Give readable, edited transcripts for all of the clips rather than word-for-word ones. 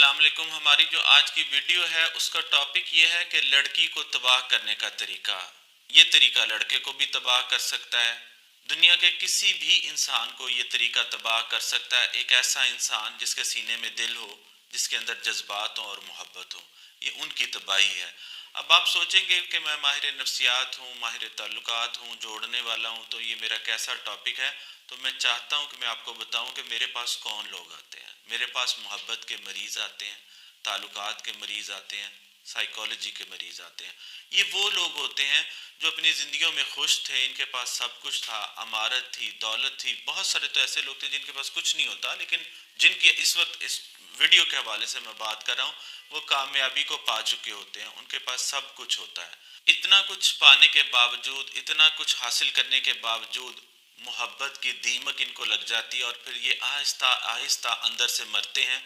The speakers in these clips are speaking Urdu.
السلام علیکم۔ ہماری جو آج کی ویڈیو ہے اس کا ٹاپک یہ ہے کہ لڑکی کو تباہ کرنے کا طریقہ۔ یہ طریقہ لڑکے کو بھی تباہ کر سکتا ہے، دنیا کے کسی بھی انسان کو یہ طریقہ تباہ کر سکتا ہے۔ ایک ایسا انسان جس کے سینے میں دل ہو، جس کے اندر جذبات ہوں اور محبت ہو، یہ ان کی تباہی ہے۔ اب آپ سوچیں گے کہ میں ماہر نفسیات ہوں، ماہر تعلقات ہوں، جوڑنے والا ہوں، تو یہ میرا کیسا ٹاپک ہے؟ تو میں چاہتا ہوں کہ میں آپ کو بتاؤں کہ میرے پاس کون لوگ آتے ہیں۔ میرے پاس محبت کے مریض آتے ہیں، تعلقات کے مریض آتے ہیں، سائیکالوجی کے مریض آتے ہیں۔ یہ وہ لوگ ہوتے ہیں جو اپنی زندگیوں میں خوش تھے، ان کے پاس سب کچھ تھا، امارت تھی، دولت تھی۔ بہت سارے تو ایسے لوگ تھے جن کے پاس کچھ نہیں ہوتا، لیکن جن کی اس وقت اس ویڈیو کے حوالے سے میں بات کر رہا ہوں، وہ کامیابی کو پا چکے ہوتے ہیں، ان کے پاس سب کچھ ہوتا ہے۔ اتنا کچھ پانے کے باوجود، اتنا کچھ حاصل کرنے کے باوجود محبت کی دیمک ان کو لگ جاتی ہے، اور پھر یہ آہستہ آہستہ اندر سے مرتے ہیں،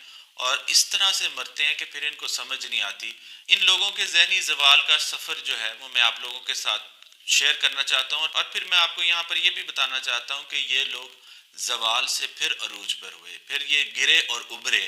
اور اس طرح سے مرتے ہیں کہ پھر ان کو سمجھ نہیں آتی۔ ان لوگوں کے ذہنی زوال کا سفر جو ہے وہ میں آپ لوگوں کے ساتھ شیئر کرنا چاہتا ہوں، اور پھر میں آپ کو یہاں پر یہ بھی بتانا چاہتا ہوں کہ یہ لوگ زوال سے پھر عروج پر ہوئے، پھر یہ گرے اور ابھرے۔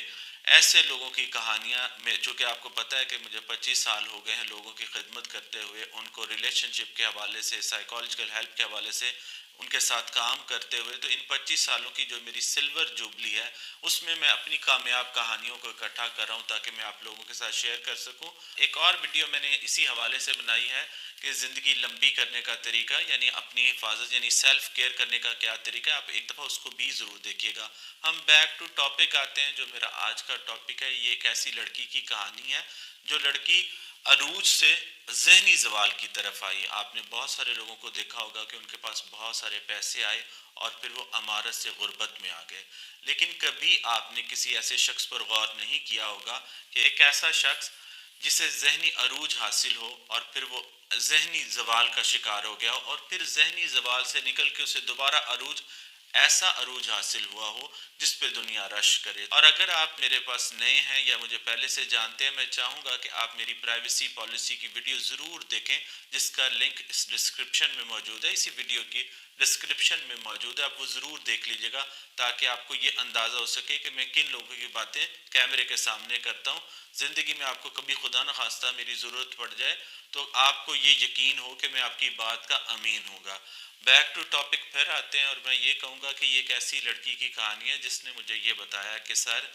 ایسے لوگوں کی کہانیاں میں، چونکہ آپ کو پتہ ہے کہ مجھے 25 سال ہو گئے ہیں لوگوں کی خدمت کرتے ہوئے، ان کو ریلیشن شپ کے حوالے سے، سائیکالوجیکل ہیلپ کے حوالے سے ان کے ساتھ کام کرتے ہوئے، تو ان 25 سالوں کی جو میری سلور جوبلی ہے، اس میں اپنی کامیاب کہانیوں کو اکٹھا کر رہا ہوں تاکہ میں آپ لوگوں کے ساتھ شیئر کر سکوں۔ ایک اور ویڈیو میں نے اسی حوالے سے بنائی ہے کہ زندگی لمبی کرنے کا طریقہ، یعنی اپنی حفاظت، یعنی سیلف کیئر کرنے کا کیا طریقہ ہے۔ آپ ایک دفعہ اس کو بھی ضرور دیکھیے گا۔ ہم بیک ٹو ٹاپک آتے ہیں۔ جو میرا آج کا ٹاپک ہے، یہ ایک ایسی لڑکی کی کہانی ہے جو لڑکی عروج سے ذہنی زوال کی طرف آئی۔ آپ نے بہت سارے لوگوں کو دیکھا ہوگا کہ ان کے پاس بہت سارے پیسے آئے اور پھر وہ امارت سے غربت میں آ گئے، لیکن کبھی آپ نے کسی ایسے شخص پر غور نہیں کیا ہوگا کہ ایک ایسا شخص جسے ذہنی عروج حاصل ہو اور پھر وہ ذہنی زوال کا شکار ہو گیا، اور پھر ذہنی زوال سے نکل کے اسے دوبارہ عروج، ایسا عروج حاصل ہوا ہو جس پہ دنیا رش کرے۔ اور اگر آپ میرے پاس نئے ہیں یا مجھے پہلے سے جانتے ہیں، میں چاہوں گا کہ آپ میری پرائیویسی پالیسی کی ویڈیو ضرور دیکھیں، جس کا لنک اس ڈسکرپشن میں موجود ہے، اسی ویڈیو کی ڈسکرپشن میں موجود ہے۔ آپ وہ ضرور دیکھ لیجئے گا تاکہ آپ کو یہ اندازہ ہو سکے کہ میں کن لوگوں کی باتیں کیمرے کے سامنے کرتا ہوں۔ زندگی میں آپ کو کبھی خدا نہ خواستہ میری ضرورت پڑ جائے تو آپ کو یہ یقین ہو کہ میں آپ کی بات کا امین ہوں گا۔ بیک ٹو ٹاپک پھر آتے ہیں، اور میں یہ کہوں گا کہ یہ ایک ایسی لڑکی کی کہانی ہے جس نے مجھے یہ بتایا کہ سر،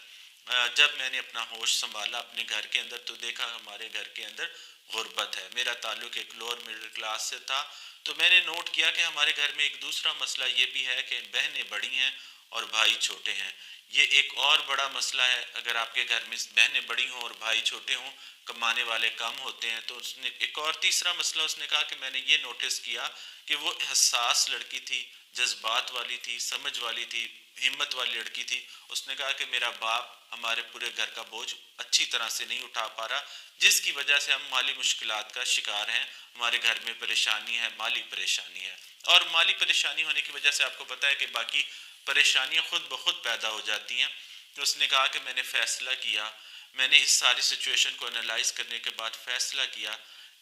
جب میں نے اپنا ہوش سنبھالا اپنے گھر کے اندر، تو دیکھا ہمارے گھر کے اندر غربت ہے۔ میرا تعلق ایک لوور مڈل کلاس سے تھا، تو میں نے نوٹ کیا کہ ہمارے گھر میں ایک دوسرا مسئلہ یہ بھی ہے کہ بہنیں بڑی ہیں اور بھائی چھوٹے ہیں۔ یہ ایک اور بڑا مسئلہ ہے، اگر آپ کے گھر میں بہنیں بڑی ہوں اور بھائی چھوٹے ہوں، کمانے والے کم ہوتے ہیں، تو اس نے ایک اور تیسرا مسئلہ اس نے کہا کہ میں نے یہ نوٹس کیا کہ وہ حساس لڑکی تھی، جذبات والی تھی، سمجھ والی تھی، ہمت والی لڑکی تھی۔ اس نے کہا کہ میرا باپ ہمارے پورے گھر کا بوجھ اچھی طرح سے نہیں اٹھا پا رہا، جس کی وجہ سے ہم مالی مشکلات کا شکار ہیں، ہمارے گھر میں پریشانی ہے، مالی پریشانی ہے۔ اور مالی پریشانی ہونے کی وجہ سے آپ کو پتہ ہے کہ باقی پریشانیاں خود بخود پیدا ہو جاتی ہیں۔ تو اس نے کہا کہ میں نے فیصلہ کیا، میں نے اس ساری سچویشن کو انالائز کرنے کے بعد فیصلہ کیا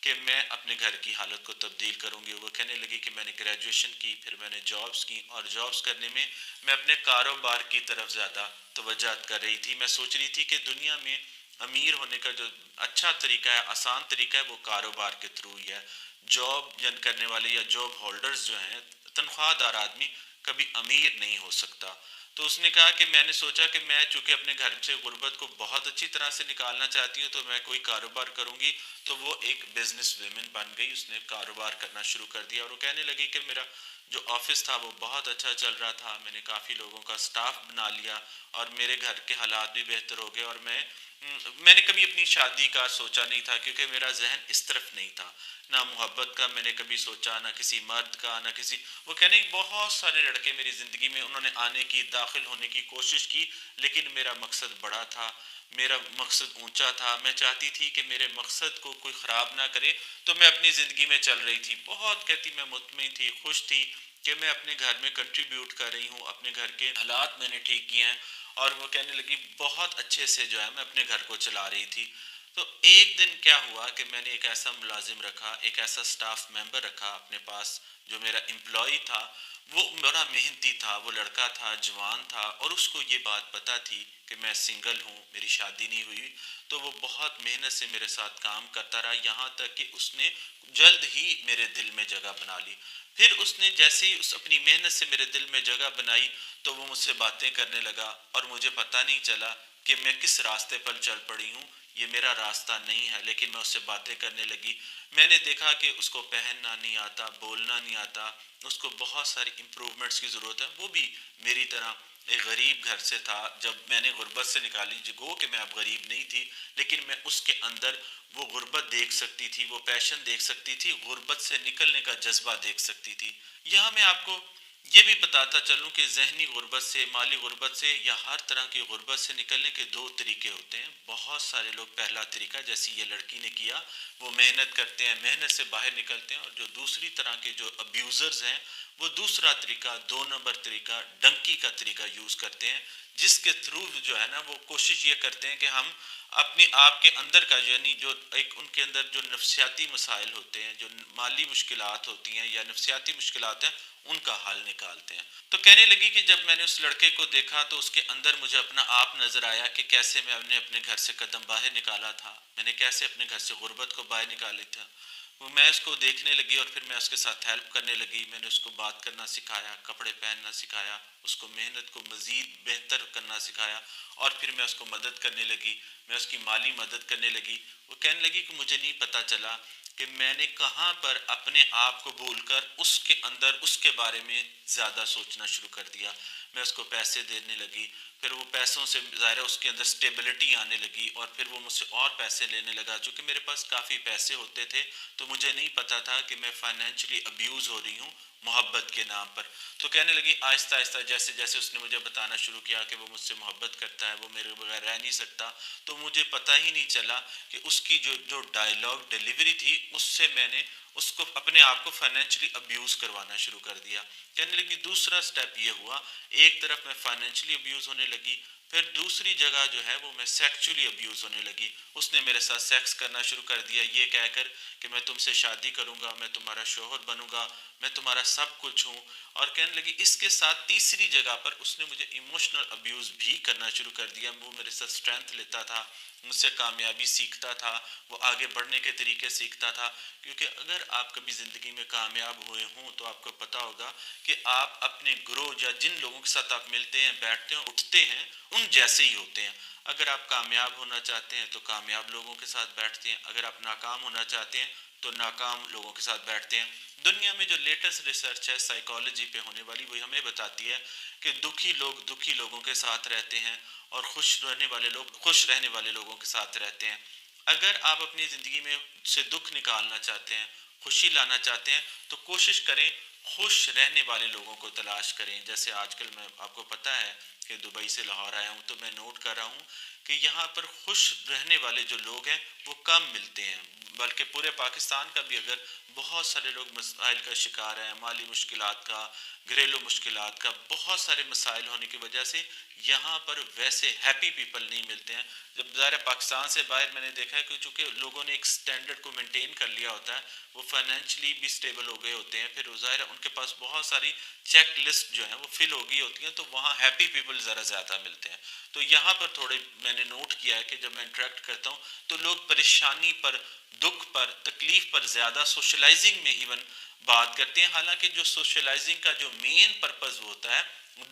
کہ میں اپنے گھر کی حالت کو تبدیل کروں گی۔ وہ کہنے لگی کہ میں نے گریجویشن کی، پھر میں نے جابز کی، اور جابز کرنے میں میں اپنے کاروبار کی طرف زیادہ توجہ کر رہی تھی۔ میں سوچ رہی تھی کہ دنیا میں امیر ہونے کا جو اچھا طریقہ ہے، آسان طریقہ ہے، وہ کاروبار کے تھرو ہی ہے۔ جاب کرنے والے یا جاب ہولڈرز جو ہیں، تنخواہ دار آدمی کبھی امیر نہیں ہو سکتا۔ تو اس نے کہا کہ میں نے سوچا کہ میں چونکہ اپنے گھر سے غربت کو بہت اچھی طرح سے نکالنا چاہتی ہوں، تو میں کوئی کاروبار کروں گی۔ تو وہ ایک بزنس ویمن بن گئی، اس نے کاروبار کرنا شروع کر دیا، اور وہ کہنے لگی کہ میرا جو آفس تھا وہ بہت اچھا چل رہا تھا، میں نے کافی لوگوں کا سٹاف بنا لیا، اور میرے گھر کے حالات بھی بہتر ہو گئے، اور میں نے کبھی اپنی شادی کا سوچا نہیں تھا، کیونکہ میرا ذہن اس طرف نہیں تھا، نہ محبت کا میں نے کبھی سوچا، نہ کسی مرد کا، نہ کسی، وہ کہنے بہت سارے لڑکے میری زندگی میں انہوں نے آنے کی، داخل ہونے کی کوشش کی، لیکن میرا مقصد بڑا تھا، میرا مقصد اونچا تھا۔ میں چاہتی تھی کہ میرے مقصد کو کوئی خراب نہ کرے، تو میں اپنی زندگی میں چل رہی تھی بہت، کہتی میں مطمئن تھی، خوش تھی کہ میں اپنے گھر میں کنٹریبیوٹ کر رہی ہوں، اپنے گھر کے حالات میں نے ٹھیک کیے ہیں۔ اور وہ کہنے لگی بہت اچھے سے جو ہے میں اپنے گھر کو چلا رہی تھی۔ تو ایک دن کیا ہوا کہ میں نے ایک ایسا ملازم رکھا، ایک ایسا سٹاف ممبر رکھا اپنے پاس جو میرا امپلائی تھا، وہ بڑا محنتی تھا، وہ لڑکا تھا، جوان تھا، اور اس کو یہ بات پتہ تھی کہ میں سنگل ہوں، میری شادی نہیں ہوئی. تو وہ بہت محنت سے میرے ساتھ کام کرتا رہا، یہاں تک کہ اس نے جلد ہی میرے دل میں جگہ بنا لی. پھر اس نے جیسے ہی اس اپنی محنت سے میرے دل میں جگہ بنائی تو وہ مجھ سے باتیں کرنے لگا، اور مجھے پتہ نہیں چلا کہ میں کس راستے پر چل پڑی ہوں. یہ میرا راستہ نہیں ہے، لیکن میں اس سے باتیں کرنے لگی. میں نے دیکھا کہ اس کو پہننا نہیں آتا، بولنا نہیں آتا، اس کو بہت ساری امپرومنٹس کی ضرورت ہے. وہ بھی میری طرح ایک غریب گھر سے تھا. جب میں نے غربت سے نکالی، گو کہ میں اب غریب نہیں تھی، لیکن میں اس کے اندر وہ غربت دیکھ سکتی تھی، وہ پیشن دیکھ سکتی تھی، غربت سے نکلنے کا جذبہ دیکھ سکتی تھی. یہاں میں آپ کو یہ بھی بتاتا چلوں کہ ذہنی غربت سے، مالی غربت سے، یا ہر طرح کی غربت سے نکلنے کے دو طریقے ہوتے ہیں. بہت سارے لوگ پہلا طریقہ جیسی یہ لڑکی نے کیا، وہ محنت کرتے ہیں، محنت سے باہر نکلتے ہیں. اور جو دوسری طرح کے جو ابیوزرز ہیں، وہ دوسرا طریقہ، دو نمبر طریقہ، ڈنکی کا طریقہ یوز کرتے ہیں، جس کے تھرو جو ہے نا وہ کوشش یہ کرتے ہیں کہ ہم اپنے آپ کے اندر کا، یعنی جو ایک ان کے اندر جو نفسیاتی مسائل ہوتے ہیں، جو مالی مشکلات ہوتی ہیں یا نفسیاتی مشکلات ہیں، ان کا حل نکالتے ہیں. تو کہنے لگی کہ جب میں نے اس لڑکے کو دیکھا تو اس کے اندر مجھے اپنا آپ نظر آیا کہ کیسے میں نے اپنے گھر سے قدم باہر نکالا تھا، میں نے کیسے اپنے گھر سے غربت کو باہر نکالی تھا. وہ میں اس کو دیکھنے لگی اور پھر میں اس کے ساتھ ہیلپ کرنے لگی. میں نے اس کو بات کرنا سکھایا، کپڑے پہننا سکھایا، اس کو محنت کو مزید بہتر کرنا سکھایا، اور پھر میں اس کو مدد کرنے لگی، میں اس کی مالی مدد کرنے لگی. وہ کہنے لگی کہ مجھے نہیں پتہ چلا کہ میں نے کہاں پر اپنے آپ کو بھول کر اس کے اندر اس کے بارے میں زیادہ سوچنا شروع کر دیا. میں اس کو پیسے دینے لگی، پھر وہ پیسوں سے ظاہر ہے اس کے اندر سٹیبلٹی آنے لگی، اور پھر وہ مجھ سے اور پیسے لینے لگا. چونکہ میرے پاس کافی پیسے ہوتے تھے تو مجھے نہیں پتا تھا کہ میں فائنینشلی ابیوز ہو رہی ہوں محبت کے نام پر. تو کہنے لگی آہستہ آہستہ جیسے جیسے اس نے مجھے بتانا شروع کیا کہ وہ مجھ سے محبت کرتا ہے، وہ میرے بغیر رہ نہیں سکتا، تو مجھے پتہ ہی نہیں چلا کہ اس کی جو ڈائلاگ ڈیلیوری تھی، اس سے میں نے اس کو اپنے آپ کو فائنینشلی ابیوز کروانا شروع کر دیا. کہنے لگی دوسرا سٹیپ یہ ہوا، ایک طرف میں فائنینشلی ابیوز ہونے لگی، پھر دوسری جگہ جو ہے وہ میں سیکچولی ابیوز ہونے لگی. اس نے میرے ساتھ سیکس کرنا شروع کر دیا، یہ کہہ کر کہ میں تم سے شادی کروں گا، میں تمہارا شوہر بنوں گا، میں تمہارا سب کچھ ہوں. اور کہنے لگی اس کے ساتھ تیسری جگہ پر اس نے مجھے ایموشنل ابیوز بھی کرنا شروع کر دیا. وہ میرے ساتھ اسٹرینتھ لیتا تھا، مجھ سے کامیابی سیکھتا تھا، وہ آگے بڑھنے کے طریقے سیکھتا تھا. کیونکہ اگر آپ کبھی زندگی میں کامیاب ہوئے ہوں تو آپ کو پتہ ہوگا کہ آپ اپنے گروہ یا جن لوگوں کے ساتھ آپ ملتے ہیں، بیٹھتے ہیں، اٹھتے ہیں، ان جیسے ہی ہوتے ہیں. اگر آپ کامیاب ہونا چاہتے ہیں تو کامیاب لوگوں کے ساتھ بیٹھتے ہیں، اگر آپ ناکام ہونا چاہتے ہیں تو ناکام لوگوں کے ساتھ بیٹھتے ہیں. دنیا میں جو لیٹسٹ ریسرچ ہے سائیکالوجی پہ ہونے والی، وہ ہمیں بتاتی ہے کہ دکھی لوگ دکھی لوگوں کے ساتھ رہتے ہیں، اور خوش رہنے والے لوگ خوش رہنے والے لوگوں کے ساتھ رہتے ہیں. اگر آپ اپنی زندگی میں سے دکھ نکالنا چاہتے ہیں، خوشی لانا چاہتے ہیں، تو کوشش کریں خوش رہنے والے لوگوں کو تلاش کریں. جیسے آج کل میں آپ کو پتہ ہے کہ دبئی سے لاہور آیا ہوں تو میں نوٹ کر رہا ہوں کہ یہاں پر خوش رہنے والے جو لوگ ہیں وہ کم ملتے ہیں. بلکہ پورے پاکستان کا بھی اگر بہت سارے لوگ مسائل کا شکار ہیں، مالی مشکلات کا، گھریلو مشکلات کا، بہت سارے مسائل ہونے کی وجہ سے یہاں پر ویسے ہیپی پیپل نہیں ملتے ہیں. جب ظاہر پاکستان سے باہر میں نے دیکھا ہے کہ چونکہ لوگوں نے ایک سٹینڈرڈ کو مینٹین کر لیا ہوتا ہے، وہ فائنینشلی بھی سٹیبل ہو گئے ہوتے ہیں، پھر ظاہر ہے ان کے پاس بہت ساری چیک لسٹ جو ہیں وہ فل ہو گئی ہوتی ہیں، تو وہاں ہیپی پیپل ذرا زیادہ ملتے ہیں. تو یہاں پر تھوڑے میں نے نوٹ کیا ہے کہ جب میں انٹریکٹ کرتا ہوں تو لوگ پریشانی پر، دکھ پر، تکلیف پر زیادہ سوشلائزنگ میں ایون بات کرتے ہیں. حالانکہ جو سوشلائزنگ کا جو مین پرپز ہوتا ہے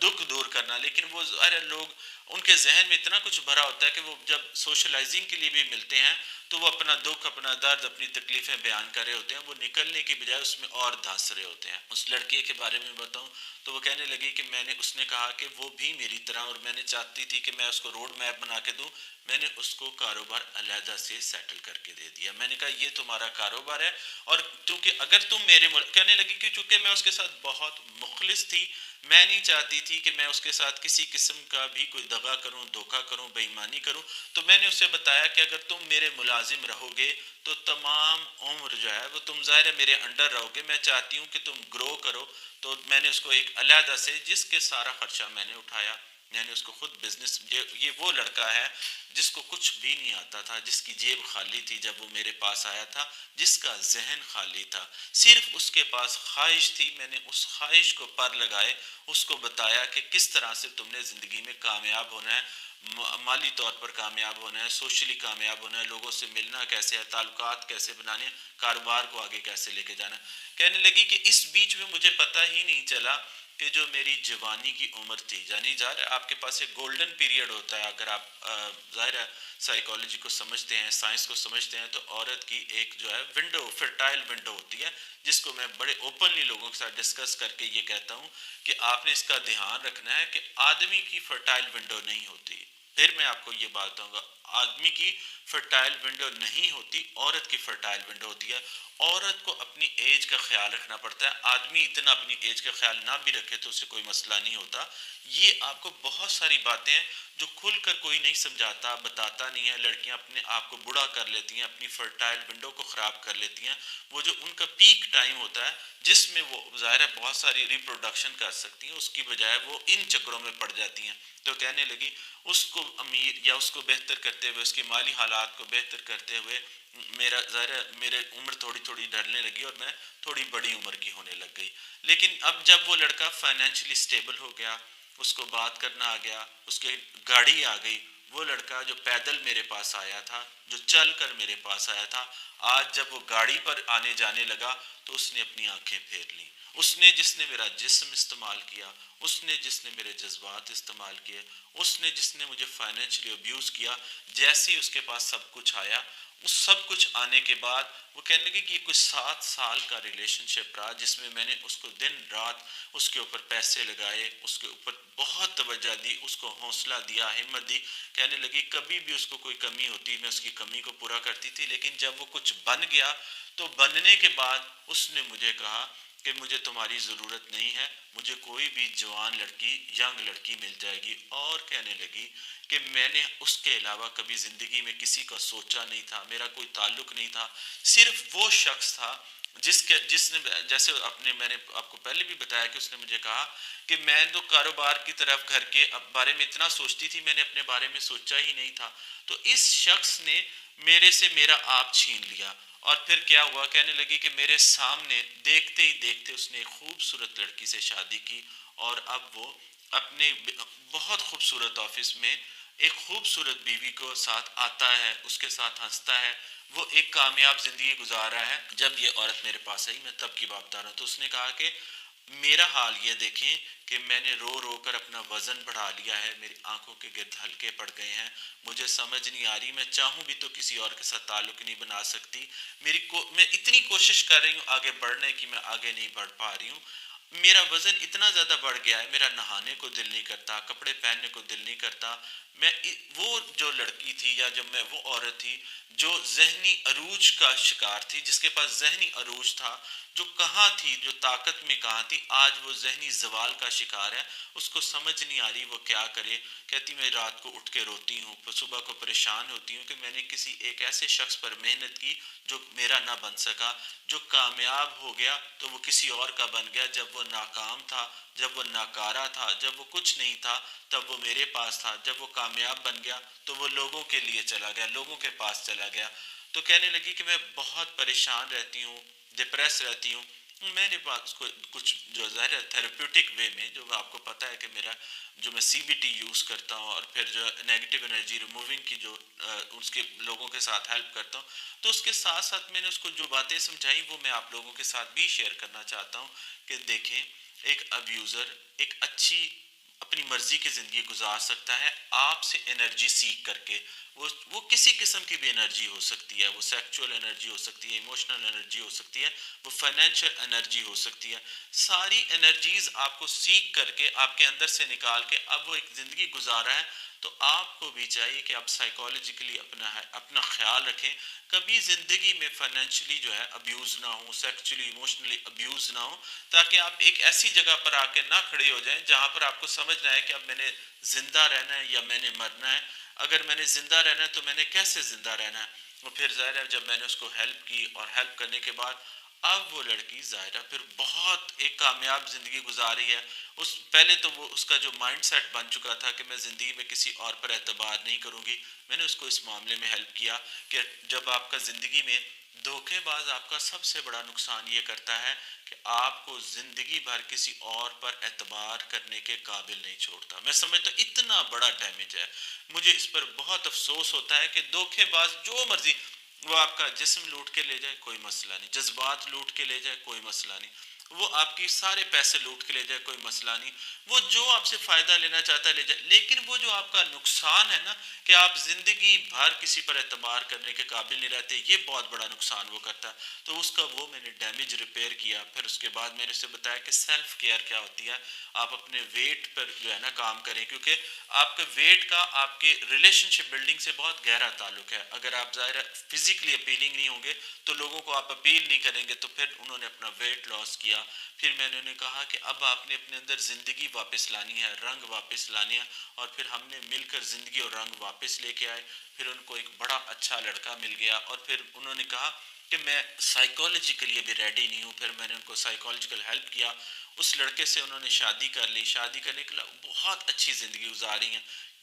دکھ دور کرنا، لیکن وہ ظاہر لوگ ان کے ذہن میں اتنا کچھ بھرا ہوتا ہے کہ وہ جب سوشلائزنگ کے لیے بھی ملتے ہیں تو وہ اپنا دکھ، اپنا درد، اپنی تکلیفیں بیان کر رہے ہوتے ہیں، وہ نکلنے کی بجائے اس میں اور دھنس رہے ہوتے ہیں. اس لڑکے کے بارے میں بتاؤں تو وہ کہنے لگی کہ اس نے کہا کہ وہ بھی میری طرح، اور میں نے چاہتی تھی کہ میں اس کو روڈ میپ بنا کے دوں، میں نے اس کو کاروبار علیحدہ سے سیٹل کر کے دے دیا. میں نے کہا یہ تمہارا کاروبار ہے، اور کیونکہ اگر تم میرے کہنے لگی کہ چونکہ میں اس کے ساتھ بہت مخلص تھی، میں نہیں چاہتی تھی کہ میں اس کے ساتھ کسی قسم کا بھی کوئی دغا کروں، دھوکہ کروں، بے ایمانی کروں. تو میں نے اسے بتایا کہ اگر تم میرے ملازم رہو گے تو تمام عمر جو ہے وہ تم ظاہر ہے میرے انڈر رہو گے، میں چاہتی ہوں کہ تم گرو کرو. تو میں نے اس کو ایک علیحدہ سے، جس کے سارا خرچہ میں نے اٹھایا، یعنی اس کو خود بزنس، یہ وہ لڑکا ہے جس کو کچھ بھی نہیں آتا تھا، جس کی جیب خالی تھی جب وہ میرے پاس آیا تھا، جس کا ذہن خالی تھا، صرف اس کے پاس خواہش تھی. میں نے اس خواہش کو پر لگائے، اس کو بتایا کہ کس طرح سے تم نے زندگی میں کامیاب ہونا ہے، مالی طور پر کامیاب ہونا ہے، سوشلی کامیاب ہونا ہے، لوگوں سے ملنا کیسے ہے، تعلقات کیسے بنانے، کاروبار کو آگے کیسے لے کے جانا. کہنے لگی کہ اس بیچ میں مجھے پتہ ہی نہیں چلا کہ جو میری جوانی کی عمر تھی، یعنی ظاہر ہے آپ کے پاس ایک گولڈن پیریڈ ہوتا ہے، اگر آپ ظاہر ہے سائیکالوجی کو سمجھتے ہیں، سائنس کو سمجھتے ہیں، تو عورت کی ایک جو ہے ونڈو، فرٹائل ونڈو ہوتی ہے، جس کو میں بڑے اوپنلی لوگوں کے ساتھ ڈسکس کر کے یہ کہتا ہوں کہ آپ نے اس کا دھیان رکھنا ہے کہ آدمی کی فرٹائل ونڈو نہیں ہوتی. پھر میں آپ کو یہ بات بتاؤں گا، آدمی کی فرٹائل ونڈو نہیں ہوتی، عورت کی فرٹائل ونڈو ہوتی ہے. عورت کو اپنی ایج کا خیال رکھنا پڑتا ہے، آدمی اتنا اپنی ایج کا خیال نہ بھی رکھے تو اسے کوئی مسئلہ نہیں ہوتا. یہ آپ کو بہت ساری باتیں ہیں جو کھل کر کوئی نہیں سمجھاتا، بتاتا نہیں ہے. لڑکیاں اپنے آپ کو بوڑھا کر لیتی ہیں، اپنی فرٹائل ونڈو کو خراب کر لیتی ہیں. وہ جو ان کا پیک ٹائم ہوتا ہے جس میں وہ ظاہر ہے بہت ساری ریپروڈکشن کر سکتی ہیں، اس کی بجائے وہ ان چکروں میں پڑ جاتی ہیں. تو کہنے لگی اس کو امیر یا اس کو بہتر کرتے ہوئے، اس کے مالی حالات کو بہتر کرتے ہوئے، میرا ظاہر ہے میرے عمر تھوڑی تھوڑی ڈھلنے لگی اور میں تھوڑی بڑی عمر کی ہونے لگ گئی. لیکن اب جب وہ لڑکا فائنینشلی اسٹیبل ہو گیا، اس کو بات کرنا آ گیا، اس کے گاڑی آ گئی، وہ لڑکا جو پیدل میرے پاس آیا تھا، جو چل کر میرے پاس آیا تھا، آج جب وہ گاڑی پر آنے جانے لگا تو اس نے اپنی آنکھیں پھیر لیں. اس نے جس نے میرا جسم استعمال کیا، اس نے جس نے میرے جذبات استعمال کیے، اس نے جس نے مجھے فائنینشلی ابیوز کیا، جیسے ہی اس کے پاس سب کچھ آیا، اس سب کچھ آنے کے بعد وہ کہنے لگے کہ یہ کوئی 7 سال کا ریلیشن شپ رہا جس میں میں نے اس کو دن رات اس کے اوپر پیسے لگائے، اس کے اوپر بہت توجہ دی، اس کو حوصلہ دیا، ہمت دی. کہنے لگی کبھی بھی اس کو کوئی کمی ہوتی میں اس کی کمی کو پورا کرتی تھی، لیکن جب وہ کچھ بن گیا تو بننے کے بعد اس نے مجھے کہا کہ مجھے تمہاری ضرورت نہیں ہے، مجھے کوئی بھی جوان لڑکی، ینگ لڑکی مل جائے گی. اور کہنے لگی کہ میں نے اس کے علاوہ کبھی زندگی میں کسی کا سوچا نہیں تھا، میرا کوئی تعلق نہیں تھا، صرف وہ شخص تھا جس نے جیسے میں نے آپ کو پہلے بھی بتایا کہ اس نے مجھے کہا کہ میں تو کاروبار کی طرف گھر کے بارے میں اتنا سوچتی تھی، میں نے اپنے بارے میں سوچا ہی نہیں تھا. تو اس شخص نے میرے سے میرا آپ چھین لیا. اور پھر کیا ہوا، کہنے لگی کہ میرے سامنے دیکھتے ہی دیکھتے اس نے ایک خوبصورت لڑکی سے شادی کی، اور اب وہ اپنے بہت خوبصورت آفس میں ایک خوبصورت بیوی کو ساتھ آتا ہے، اس کے ساتھ ہنستا ہے، وہ ایک کامیاب زندگی گزار رہا ہے. جب یہ عورت میرے پاس آئی، میں تب کی بات بتا رہا ہوں، تو اس نے کہا کہ میرا حال یہ دیکھیں کہ میں نے رو رو کر اپنا وزن بڑھا لیا ہے، میری آنکھوں کے گرد ہلکے پڑ گئے ہیں، مجھے سمجھ نہیں آ رہی، میں چاہوں بھی تو کسی اور کے ساتھ تعلق نہیں بنا سکتی، میں اتنی کوشش کر رہی ہوں آگے بڑھنے کی، میں آگے نہیں بڑھ پا رہی ہوں، میرا وزن اتنا زیادہ بڑھ گیا ہے، میرا نہانے کو دل نہیں کرتا، کپڑے پہننے کو دل نہیں کرتا. میں وہ جو لڑکی تھی یا جب میں وہ عورت تھی جو ذہنی عروج کا شکار تھی، جس کے پاس ذہنی عروج تھا، جو کہاں تھی، جو طاقت میں کہاں تھی، آج وہ ذہنی زوال کا شکار ہے. اس کو سمجھ نہیں آ رہی وہ کیا کرے. کہتی میں رات کو اٹھ کے روتی ہوں، صبح کو پریشان ہوتی ہوں کہ میں نے کسی ایک ایسے شخص پر محنت کی جو میرا نہ بن سکا، جو کامیاب ہو گیا تو وہ کسی اور کا بن گیا، جب وہ ناکام تھا، جب وہ ناکارہ تھا، جب وہ کچھ نہیں تھا تب وہ میرے پاس تھا، جب وہ کامیاب بن گیا تو وہ لوگوں کے لیے چلا گیا، لوگوں کے پاس چلا گیا. تو کہنے لگی کہ میں بہت پریشان رہتی ہوں، ڈپریس رہتی ہوں. میں نے بات کو کچھ جو ظاہر ہے تھیراپیوٹک وے میں، جو آپ کو پتہ ہے کہ میرا جو میں سی بی ٹی یوز کرتا ہوں اور پھر جو نیگیٹو انرجی ریموونگ کی جو اس کے لوگوں کے ساتھ ہیلپ کرتا ہوں، تو اس کے ساتھ ساتھ میں نے اس کو جو باتیں سمجھائی وہ میں آپ لوگوں کے ساتھ بھی شیئر کرنا چاہتا ہوں کہ دیکھیں ایک ابیوزر ایک اچھی اپنی مرضی کی زندگی گزار سکتا ہے آپ سے انرجی سیکھ کر کے. وہ کسی قسم کی بھی انرجی ہو سکتی ہے، وہ سیکچول انرجی ہو سکتی ہے، ایموشنل انرجی ہو سکتی ہے، وہ فائنینشیل انرجی ہو سکتی ہے. ساری انرجیز آپ کو سیکھ کر کے آپ کے اندر سے نکال کے اب وہ ایک زندگی گزارا ہے. تو آپ کو بھی چاہیے کہ آپ سائیکالوجیکلی اپنا خیال رکھیں، کبھی زندگی میں فائنینشلی جو ہے ابیوز نہ ہو، سیکچولی ایموشنلی ابیوز نہ ہو، تاکہ آپ ایک ایسی جگہ پر آ کے نہ کھڑے ہو جائیں جہاں پر آپ کو سمجھنا ہے کہ اب میں نے زندہ رہنا ہے یا میں نے مرنا ہے. اگر میں نے زندہ رہنا ہے تو میں نے کیسے زندہ رہنا ہے. اور پھر ظاہر ہے جب میں نے اس کو ہیلپ کی اور ہیلپ کرنے کے بعد اب وہ لڑکی ظاہرہ پھر بہت ایک کامیاب زندگی گزاری ہے. پہلے تو وہ اس کا جو مائنڈ سیٹ بن چکا تھا کہ میں زندگی میں کسی اور پر اعتبار نہیں کروں گی. میں نے اس کو اس معاملے میں ہیلپ کیا کہ جب آپ کا زندگی میں دھوکے باز آپ کا سب سے بڑا نقصان یہ کرتا ہے کہ آپ کو زندگی بھر کسی اور پر اعتبار کرنے کے قابل نہیں چھوڑتا. میں سمجھتا ہوں اتنا بڑا ڈیمیج ہے. مجھے اس پر بہت افسوس ہوتا ہے کہ دھوکے باز جو مرضی وہ آپ کا جسم لوٹ کے لے جائے کوئی مسئلہ نہیں, جذبات لوٹ کے لے جائے کوئی مسئلہ نہیں, وہ آپ کی سارے پیسے لوٹ کے لے جائے کوئی مسئلہ نہیں, وہ جو آپ سے فائدہ لینا چاہتا ہے لے جائے, لیکن وہ جو آپ کا نقصان ہے نا کہ آپ زندگی بھر کسی پر اعتبار کرنے کے قابل نہیں رہتے, یہ بہت بڑا نقصان وہ کرتا ہے. تو اس کا وہ میں نے ڈیمیج ریپیئر کیا. پھر اس کے بعد میں نے اسے بتایا کہ سیلف کیئر کیا ہوتی ہے. آپ اپنے ویٹ پر جو ہے نا کام کریں, کیونکہ آپ کے ویٹ کا آپ کے ریلیشن شپ بلڈنگ سے بہت گہرا تعلق ہے. اگر آپ ظاہر فزیکلی اپیلنگ نہیں ہوں گے تو لوگوں کو آپ اپیل نہیں کریں گے. تو پھر انہوں نے اپنا ویٹ لاس کیا. پھر میں نے انہیں کہا کہ اب آپ نے اپنے اندر زندگی واپس لانی ہے, رنگ واپس لانی ہے, اور پھر ہم نے مل کر زندگی اور رنگ واپس لے کے آئے. پھر ان کو ایک بڑا اچھا لڑکا مل گیا, اور پھر انہوں نے کہا کہ میں سائیکالوجیکلی ابھی ریڈی نہیں ہوں. پھر میں نے ان کو سائیکالوجیکل ہیلپ کیا. اس لڑکے سے انہوں نے شادی کر لی. شادی کرنے کے بعد بہت اچھی زندگی گزاری ہیں,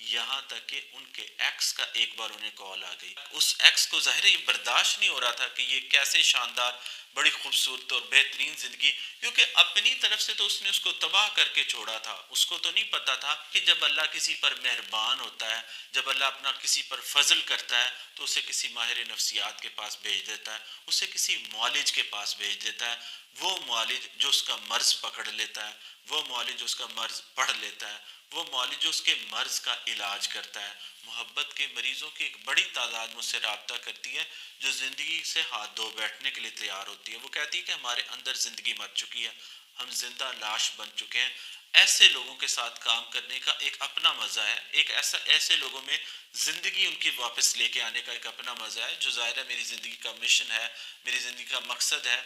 یہاں تک کہ ان کے ایکس کا ایک بار انہیں کال آ گئی. اس ایکس کو ظاہر یہ برداشت نہیں ہو رہا تھا کہ یہ کیسے شاندار بڑی خوبصورت اور بہترین زندگی, کیونکہ اپنی طرف سے تو اس نے اس کو تباہ کر کے چھوڑا تھا. اس کو تو نہیں پتا تھا کہ جب اللہ کسی پر مہربان ہوتا ہے, جب اللہ اپنا کسی پر فضل کرتا ہے تو اسے کسی ماہر نفسیات کے پاس بھیج دیتا ہے, اسے کسی معالج کے پاس بھیج دیتا ہے. وہ معالج جو اس کا مرض پکڑ لیتا ہے, وہ معالج جو اس کا مرض پڑھ لیتا ہے, وہ معالج جو اس کے مرض کا علاج کرتا ہے. محبت کے مریضوں کی ایک بڑی تعداد مجھ سے رابطہ کرتی ہے جو زندگی سے ہاتھ دھو بیٹھنے کے لیے تیار ہوتی ہے. وہ کہتی ہے کہ ہمارے اندر زندگی مر چکی ہے, ہم زندہ لاش بن چکے ہیں. ایسے لوگوں کے ساتھ کام کرنے کا ایک اپنا مزہ ہے. ایک ایسے لوگوں میں زندگی ان کی واپس لے کے آنے کا ایک اپنا مزہ ہے, جو ظاہر ہے میری زندگی کا مشن ہے, میری زندگی کا مقصد ہے.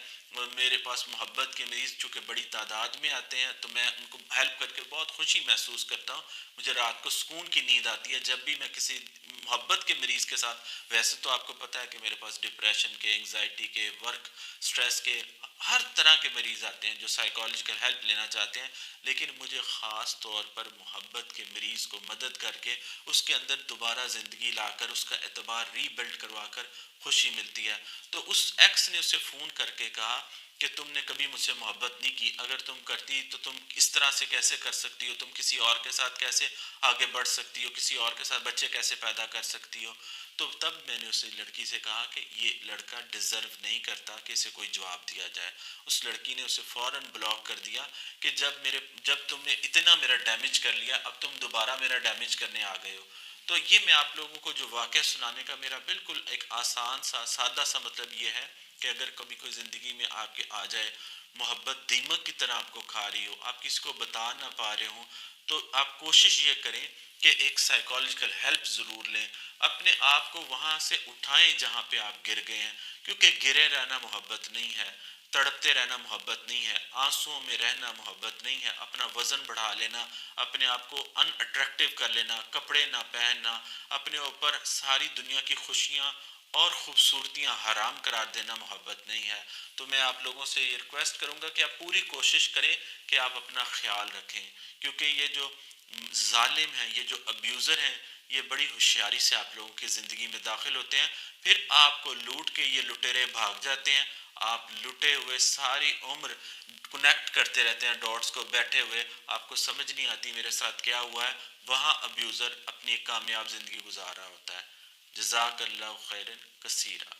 میرے پاس محبت کے مریض چونکہ بڑی تعداد میں آتے ہیں تو میں ان کو ہیلپ کر کے بہت خوشی محسوس کرتا ہوں. مجھے رات کو سکون کی نیند آتی ہے جب بھی میں کسی محبت کے مریض کے ساتھ. ویسے تو آپ کو پتہ ہے کہ میرے پاس ڈپریشن کے, انگزائٹی کے, ورک سٹریس کے ہر طرح کے مریض آتے ہیں جو سائیکالوجیکل ہیلپ لینا چاہتے ہیں, لیکن مجھے خاص طور پر محبت کے مریض کو مدد کر کے اس کے اندر دوبارہ زندگی لا کر اس کا اعتبار ری بلڈ کروا کر خوشی ملتی ہے. تو اس ایکس نے اسے فون کر کے کہا کہ تم نے کبھی مجھ سے محبت نہیں کی, اگر تم کرتی تو تم اس طرح سے کیسے کر سکتی ہو, تم کسی اور کے ساتھ کیسے آگے بڑھ سکتی ہو, کسی اور کے ساتھ بچے کیسے پیدا کر سکتی ہو. تو تب میں نے اسے لڑکی سے کہا کہ یہ لڑکا ڈیزرو نہیں کرتا کہ اسے کوئی جواب دیا جائے. اس لڑکی نے اسے فوراً بلاک کر دیا کہ جب تم نے اتنا میرا ڈیمیج کر لیا اب تم دوبارہ میرا ڈیمیج کرنے آ گئے ہو. تو یہ میں آپ لوگوں کو جو واقعہ سنانے کا میرا بالکل ایک آسان سا سادہ سا مطلب یہ ہے کہ اگر کبھی کوئی زندگی میں آپ کے آ جائے, محبت دیمک کی طرح آپ کو کھا رہی ہو, آپ کسی کو بتا نہ پا رہے ہوں, تو آپ کوشش یہ کریں کہ ایک سائیکالوجیکل ہیلپ ضرور لیں. اپنے آپ کو وہاں سے اٹھائیں جہاں پہ آپ گر گئے ہیں, کیونکہ گرے رہنا محبت نہیں ہے, تڑپتے رہنا محبت نہیں ہے, آنسوؤں میں رہنا محبت نہیں ہے. اپنا وزن بڑھا لینا, اپنے آپ کو ان اٹریکٹیو کر لینا, کپڑے نہ پہننا, اپنے اوپر ساری دنیا کی خوشیاں اور خوبصورتیاں حرام قرار دینا محبت نہیں ہے. تو میں آپ لوگوں سے یہ ریکویسٹ کروں گا کہ آپ پوری کوشش کریں کہ آپ اپنا خیال رکھیں, کیونکہ یہ جو ظالم ہیں, یہ جو ابیوزر ہیں, یہ بڑی ہوشیاری سے آپ لوگوں کی زندگی میں داخل ہوتے ہیں. پھر آپ کو لوٹ کے یہ لٹیرے بھاگ جاتے ہیں. آپ لٹے ہوئے ساری عمر کنیکٹ کرتے رہتے ہیں ڈاٹس کو بیٹھے ہوئے, آپ کو سمجھ نہیں آتی میرے ساتھ کیا ہوا ہے. وہاں ابیوزر اپنی کامیاب زندگی گزار رہا ہوتا ہے. جزاک اللہ خیرن کثیرہ.